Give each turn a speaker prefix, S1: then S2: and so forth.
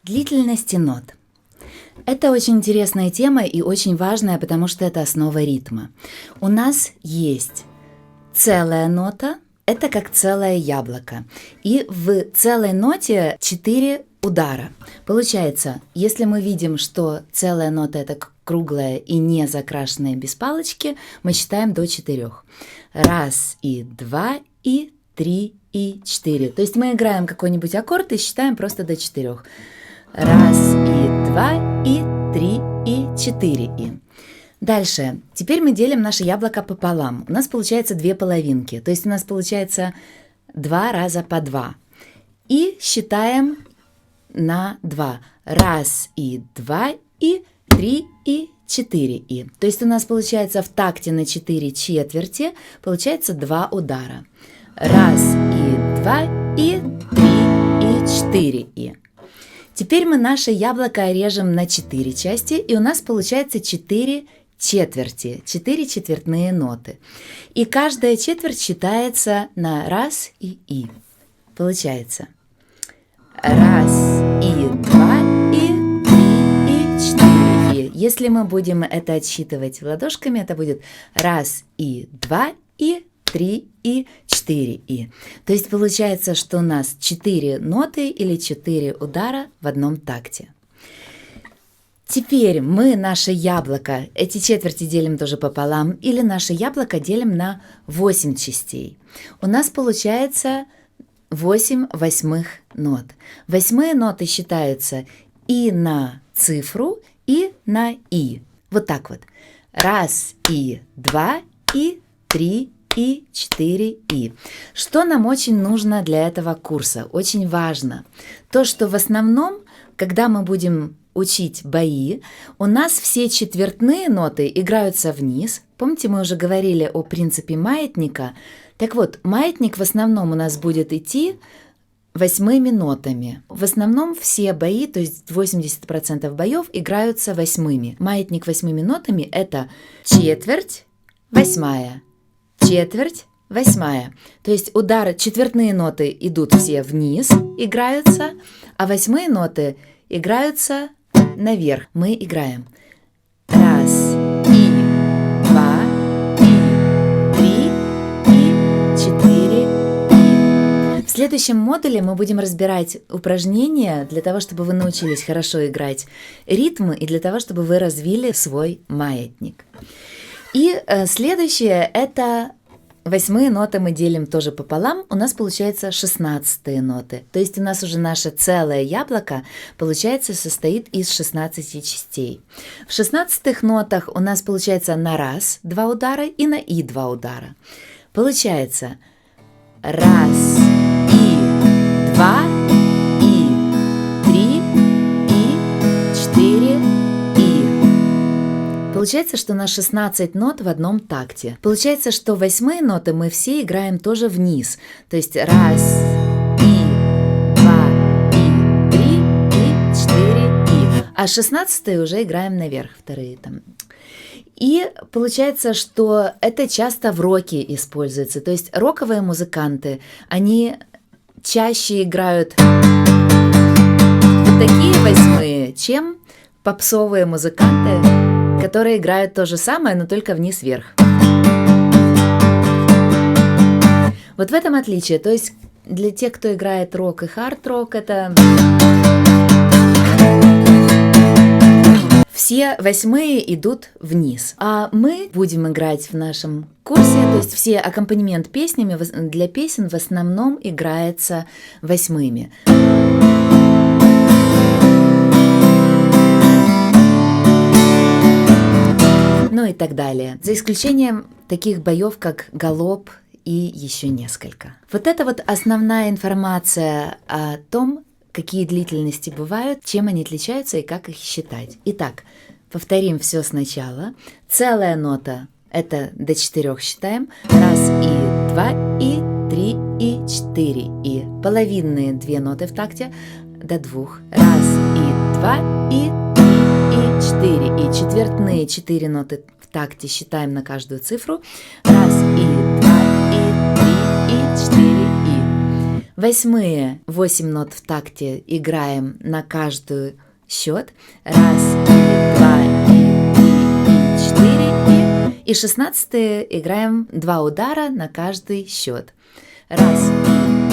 S1: Длительности нот. Это очень интересная тема и очень важная, потому что это основа ритма. У нас есть целая нота, это как целое яблоко. И в целой ноте 4 удара. Получается, если мы видим, что целая нота это круглая и не закрашенная без палочки, мы считаем до 4. 1, и 2, и 3, и 4. То есть мы играем какой-нибудь аккорд и считаем просто до 4. 1, и 2, и 3, и 4, и. Дальше. Теперь мы делим наше яблоко пополам. У нас получается 2 половинки. То есть у нас получается 2 раза по 2. И считаем на 2. 1, и 2, и 3, и 4, и. То есть у нас получается в такте на 4 четверти получается 2 удара. 1, и 2, и 3, и 4, и. Теперь мы наше яблоко режем на 4 части, и у нас получается 4 четверти, 4 четвертные ноты. И каждая четверть считается на 1 и. Получается 1, и 2, и 3, и 4, и. Если мы будем это отсчитывать ладошками, это будет 1, и 2, и 3, и 4, и. То есть получается, что у нас 4 ноты или 4 удара в одном такте. Теперь мы наше яблоко, эти четверти делим тоже пополам, или наше яблоко делим на 8 частей. У нас получается 8 восьмых нот. Восьмые ноты считаются и на цифру, и на и. Вот так вот. 1, и 2, и 3, и 4, и. Что нам очень нужно для этого курса? Очень важно. То, что в основном, когда мы будем учить бои, у нас все четвертные ноты играются вниз. Помните, мы уже говорили о принципе маятника? Так вот, маятник в основном у нас будет идти восьмыми нотами. В основном все бои, то есть 80% боев играются восьмыми. Маятник восьмыми нотами – это четверть, восьмая, четверть, восьмая. То есть удары, четвертные ноты идут все вниз, играются, а восьмые ноты играются наверх. Мы играем 1, и 2, и 3, и 4, и. В следующем модуле мы будем разбирать упражнения для того, чтобы вы научились хорошо играть ритмы и для того, чтобы вы развили свой маятник. И следующее – это восьмые ноты мы делим тоже пополам, у нас получается 16 ноты. То есть у нас уже наше целое яблоко, получается, состоит из 16 частей. В 16 нотах у нас получается на 1 2 удара и на и 2 удара. Получается 1, и 2, и 3, и 4, и. Получается, что на 16 нот в одном такте. Получается, что восьмые ноты мы все играем тоже вниз. То есть 1, и 2, и 3, и 4, и. А 16 уже играем наверх, вторые там. И получается, что это часто в роке используется. То есть роковые музыканты, они чаще играют вот такие восьмые, чем попсовые музыканты, которые играют то же самое, но только вниз-вверх. Вот в этом отличие. То есть для тех, кто играет рок и хард-рок, это все восьмые идут вниз. А мы будем играть в нашем курсе, то есть все аккомпанемент песнями для песен в основном играется восьмыми. Ну и так далее. За исключением таких боев, как галоп и еще несколько. Вот это вот основная информация о том, какие длительности бывают, чем они отличаются и как их считать. Итак, повторим все сначала. Целая нота – это до 4 считаем. 1, и 2, и 3, и 4, и. Половинные 2 ноты в такте до 2. 1, и 2, и 3, и 4, и. Четвертные 4 ноты в такте считаем на каждую цифру. 1, и 2, и 3, и 4, и. Восьмые 8 нот в такте играем на каждый счет. Раз, и, два, и, четыре, и 16-е играем 2 удара на каждый счет. Раз,